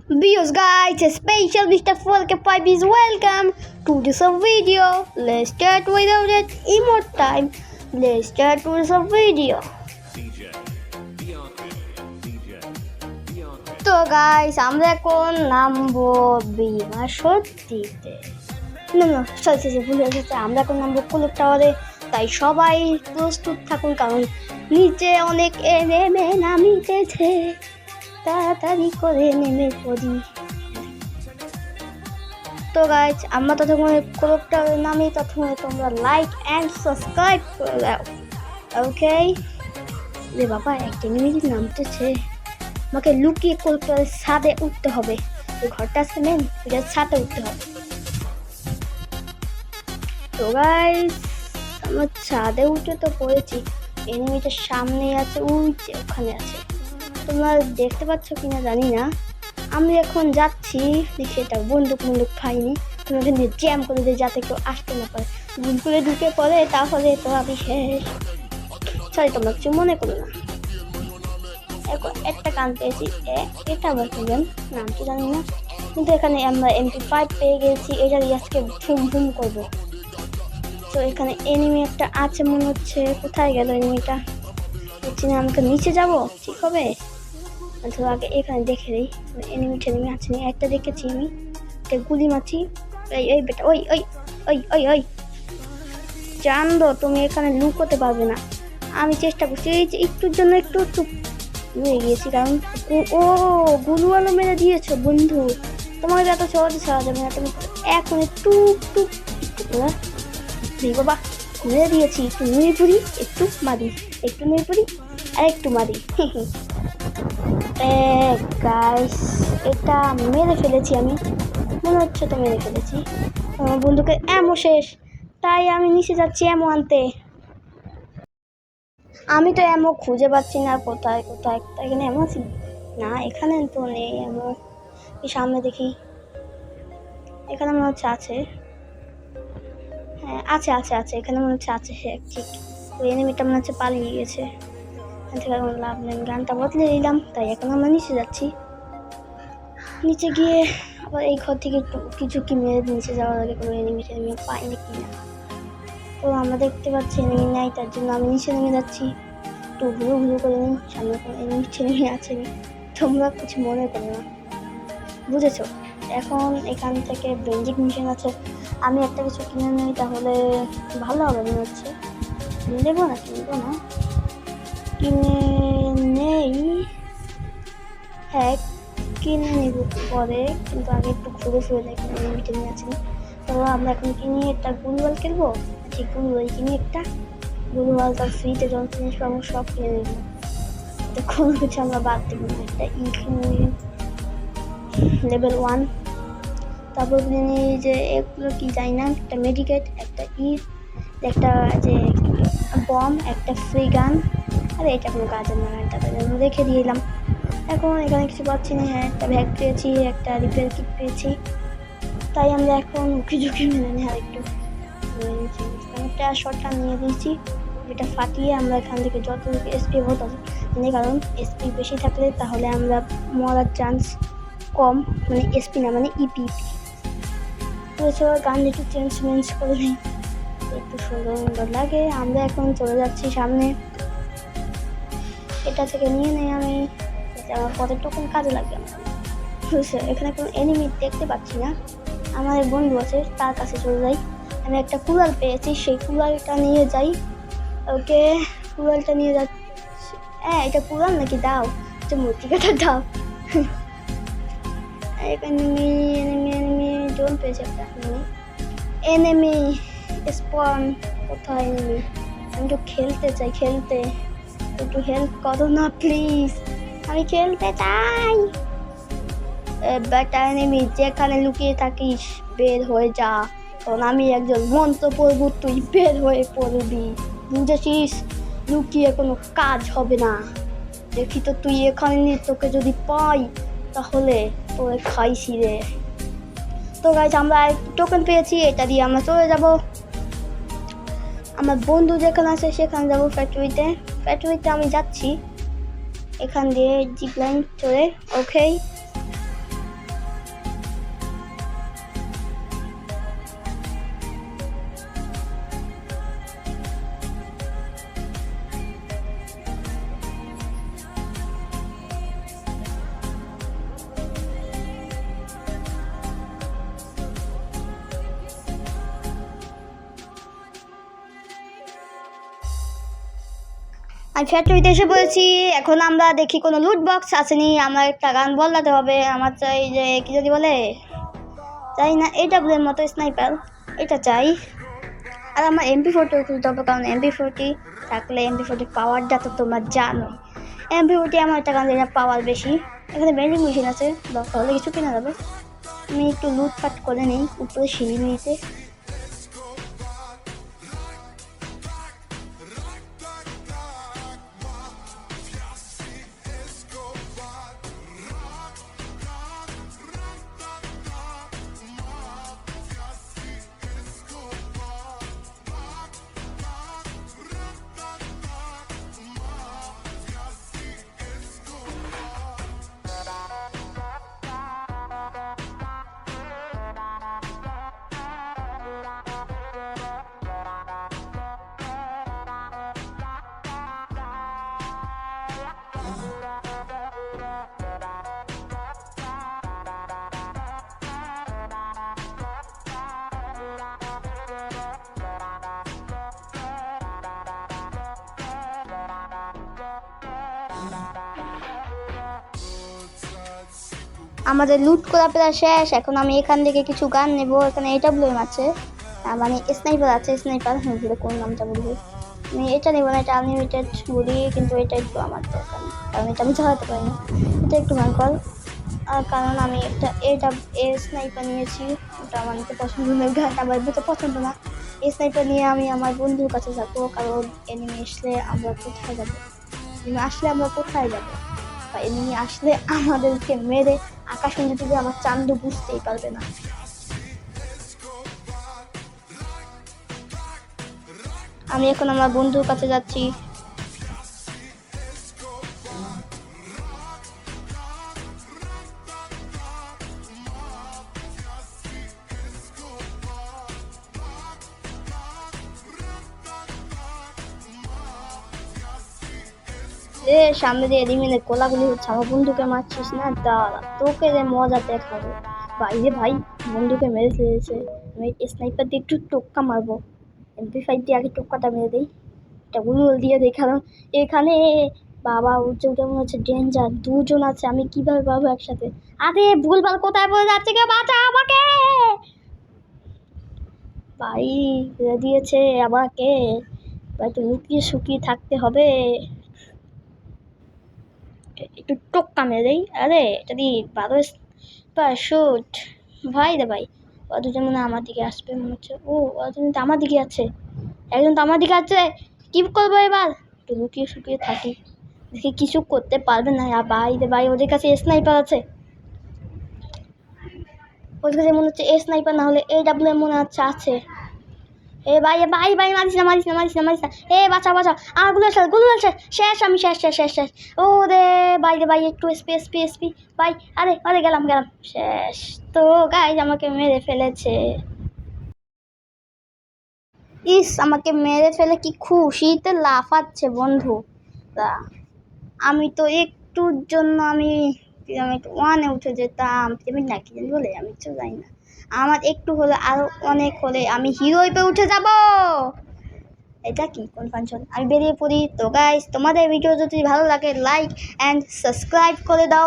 Viewers guys, a special Mr. 4K5 is welcome to this video. Let's start without any more time. Let's start with the video. তো guys আমরা এখন নামবো বিমা সত্যিতে না sorry ভুল হয়ে গেছে। আমরা এখন নামবো কুলুপ টাওয়ারে, তাই সবাই প্রস্তুত থাকুন কারণ নিচে অনেক নেমে নামিতেছে, তাড়াতাড়ি করে নেমে পড়ি। তো গাইস আমরা ততক্ষণ কুলুপ টাওয়ারে নামি, ততক্ষণ তোমরা লাইক অ্যান্ড সাবস্ক্রাইব করে দাও। ওকে রে বাবা, একটা মিনিট নামতেছে, আমাকে লুকিয়ে কুলুপ টাওয়ারের ছাদে উঠতে হবে। ওই ঘরটা আছে মেন, ওইটার ছাদে উঠতে হবে। তো গাইস আমার ছাদে উঠে তো পড়েছি, এনিমিটার সামনে আছে, ওই যে ওখানে আছে, তোমরা দেখতে পাচ্ছ কিনা জানি না। আমি এখন যাচ্ছি, দেখি এটা বন্দুক খাইনি, তোমাদের নিয়ে জ্যাম করে দিই যাতে কেউ আসতে না পারে। ভুল করে ঢুকে পড়ে তাহলে তো আমি শেষ। সরি তোমরা কিছু মনে করো না। এখন একটা গান পেয়েছি, এটা আবার কি গান নাম তো জানি না, কিন্তু এখানে আমরা MP5 পেয়ে গেছি, এটা দিয়ে আজকে ভুম করবো। তো এখানে এনিমি একটা আছে মনে হচ্ছে, কোথায় গেল এনিমিটা দেখছি না। আমাকে নিচে যাব ঠিক হবে, তো আগে এখানে দেখে দিই এনিমি আছে নি। একটা দেখেছি আমি, একটা গুলি মারছি। এই বেটা, ওই ওই ওই ওই ওই জানবো তুমি এখানে লুকোতে পারবে না। আমি চেষ্টা করছি, এই যে একটুর জন্য একটু হয়ে গিয়েছি, কারণ ও গুলুয়ালো মেরে দিয়েছো বন্ধু, তোমার এত সহজে ছাড়া যাবে না। তুমি এখন টুক বাবা মেরে দিয়েছি, একটু নুয়ে পড়ি, একটু মারি, একটু নুয়ে পড়ি আর একটু মারি। গাইস এটা মেরে ফেলেছি আমি, মনে হচ্ছে তো মেরে ফেলেছি। আমার বন্ধুকে এমো শেষ, তাই আমি নিচে যাচ্ছি এমো আনতে। আমি তো এমো খুঁজে পাচ্ছি না, কোথায় কোথায় এখানে এমো আছি না, এখানে তো নেই এমো। সামনে দেখি, এখানে মনে হচ্ছে আছে, হ্যাঁ আছে আছে আছে, এখানে মনে হচ্ছে আছে, হ্যাঁ ঠিক। ওই এনিমিটা মনে হচ্ছে পালিয়ে গেছে, এখান থেকে কোনো লাভ নেই। গানটা বদলে দিলাম, তাই এখন আমরা নিচে যাচ্ছি। নিচে গিয়ে আবার এই ঘর থেকে কিছু কি মেরে নিচে যাওয়ার আগে কোনো এনিমি পাইনি কিনা। তো আমরা দেখতে পাচ্ছি এনিমি নাই, তার জন্য আমি নিচে নেমে যাচ্ছি। একটু ঘুরু করে নিই, সামনে কোনো এনিমি আছে নি, তোমরা কিছু মনে করো না, বুঝেছো? এখন এখান থেকে বেঞ্জিক মিশন আছে, আমি একটা কিছু কিনে নিই তাহলে ভালো হবে মনে হচ্ছে। নেবো না কিনে নেই, হ্যাঁ কিনে নেব পরে, কিন্তু আগে একটু ঘুরে দেখি ভিটামিন আছে। তো আমরা এখন কিনি একটা গুলওয়াল কিনবো, ঠিক গুলওয়াল কিনি একটা গুলওয়াল, তার ফ্রিতে যত জিনিস পাবো সব কিনে নেব, তো কোনো কিছু আমরা বাদ দেবো না। একটা লেভেল 1, তারপর কিনি যে এগুলো কি জানি না, একটা মেডিকেট, একটা একটা যে বম, একটা ফ্রি গান, আর এটা কোনো কাজের না, গানটা তাই জন্য রেখে দিলাম। এখন এখানে কিছু পাচ্ছি না, হ্যাঁ একটা ব্যাগ পেয়েছি, একটা রিপেয়ার কিট পেয়েছি, তাই আমরা এখন ঝুঁকি মেনে নিই। আর একটু একটা শটটা নিয়ে দিয়েছি, এটা ফাটিয়ে আমরা এখান থেকে যত এসপি হতো, কারণ এসপি বেশি থাকলে তাহলে আমরা মরার চান্স কম, মানে এসপি না মানে ইপি। তো গান একটু চেঞ্জ করে নিই, একটু সুন্দর লাগে। আমরা এখন চলে যাচ্ছি সামনে, এটা থেকে নিয়ে নেই আমি, আমার পরের টোকন কাজে লাগবে। এখানে কোনো এনিমি দেখতে পাচ্ছি না, আমার এক বন্ধু আছে তার কাছে চলে যাই। আমি একটা কুড়াল পেয়েছি, সেই কুড়ালটা নিয়ে যাই। ওকে কুড়ালটা নিয়ে যাচ্ছি, হ্যাঁ এটা কুড়াল নাকি দাও, আচ্ছা মূর্তিকাটা দাও। এনিমি জোন পেয়েছে একটা, এনিমি স্পন, কোথায় এনিমি? আমি তো খেলতে চাই, একটু হেল্প করো না প্লিজ, আমি খেলতে চাই। বেটা এনিমি যেখানে লুকিয়ে থাকিস বের হয়ে যা, কারণ আমি একজন মন্ত্র পড়ব, তুই বের হয়ে পড়বি, বুঝেছিস? লুকিয়ে কোনো কাজ হবে না। দেখি তো তুই এখানে, তোকে যদি পাই তাহলে তোকে খাইছি রে। তো গাইস আমরা টোকেন পেয়েছি, এটা দিয়ে আমরা চলে যাব, আমার বন্ধু যেখানে আছে সেখানে যাবো। ফ্যাক্টরিতে আমি যাচ্ছি, এখান দিয়ে জিপ লাইন চলে। ওকে আমি ফ্যাক্টরিতে এসে পড়েছি। এখন আমরা দেখি কোনো লুট বক্স আসেনি। আমার একটা গান বদলাতে হবে। আমার চাই যে কি যদি বলে চাই না AWM মতো স্নাইপার, এটা চাই। আর আমার MP40 খুলতে হবে, কারণ MP40 থাকলে MP40 পাওয়ারটা তো তোমরা জানো। MP40 আমার একটা গান পাওয়ার বেশি। এখানে বেন্ডিং মেশিন আছে, দরকার হলে কিছু কেনা যাবে। আমি একটু লুটপাট করে নিই উপরে সিঁড়ি নিতে। আমাদের লুট করা প্রায় শেষ। এখন আমি এখান থেকে কিছু গান নেব। এখানে AWM আছে, মানে স্নাইপার আছে, স্নাইপার ভুলে কোন নামটা বলবো। আমি এটা নেবো না, এটা আনলিমিটেড বলি, কিন্তু এটা একটু আমার দরকার নেই, কারণ এটা আমি চালাতে পারি না। এটা একটু ভয়ঙ্কর, কারণ আমি একটা স্নাইপার নিয়েছি। ওটা আমার নিতে পছন্দ নয়, গানটা আমার তো পছন্দ না। এই স্নাইপার নিয়ে আমি আমার বন্ধুর কাছে যাবো, কারণ এনিমি আসলে আমরা কোথায় যাবো, বা এনিমি আসলে আমাদেরকে মেরে আকাশ উঁচু দিবে, আমার চান্দু বুঝতেই পারবে না। আমি এখন আমার বন্ধুর কাছে যাচ্ছি। সামনে দিয়ে এলিমিনের কোলাগুলি হচ্ছে, আমার বন্ধুকে মারছিস না, দাঁড়া তোকে যে মজা দেখাবো। ভাই রে ভাই, বন্ধুকে মেরে ফেলেছে। আমি স্নাইপার দিয়ে একটু টোক্কা মারবো, MP5 দিয়ে আগে টোক্কাটা মেরে দিই, এটা গুগল দিয়ে দিই, কারণ এখানে বাবা উঠে মনে হচ্ছে ডেঞ্জার, দুজন আছে, আমি কিভাবে পাবো একসাথে। আরে ভুলভাল কোথায় পড়ে যাচ্ছে, কেউ বাঁচা আমাকে। ভাই দিয়েছে আমাকে, ভাই তো লুকিয়ে শুকিয়ে থাকতে হবে, একটু টোক্কা মেরে দেই। আরে এটা দি 12 শুট। ভাই রে ভাই, ও দুজন মনে আমার দিকে আসবে মনে হচ্ছে। ওরা দুজন তো আমার দিকে আছে, একজন তো আমার দিকে আছে। কি করবো এবার, একটু লুকিয়ে শুকিয়ে থাকি, দেখি কিছু করতে পারবে না। আর ভাই রে ভাই, ওদের কাছে স্নাইপার আছে, ওদের কাছে মনে হচ্ছে স্নাইপার না হলে AWM মনে হচ্ছে আছে। ভাই ভাই ভাই, মারিস না। বাঁচা আর গুলো শেষ, আমি শেষ। ও রে ভাই রে ভাই, একটু এসপি ভাই। আরে গেলাম শেষ। তো গাইজ আমাকে মেরে ফেলেছে। আমাকে মেরে ফেলে কি খুশিতে লাফাচ্ছে বন্ধু। আমি তো একটুর জন্য আমি 1-এ উঠে যেতাম, পিরামিড না কি জানি বলে, আমি তো জানি না। আমার একটু হলে আরো অনেক হলে আমি হিরোইপে উঠে যাব। এটা কি কোন ফাংশন, আমি বেরিয়ে পড়ি। তো গাইস, তোমাদের ভিডিও যদি ভালো লাগে লাইক অ্যান্ড সাবস্ক্রাইব করে দাও।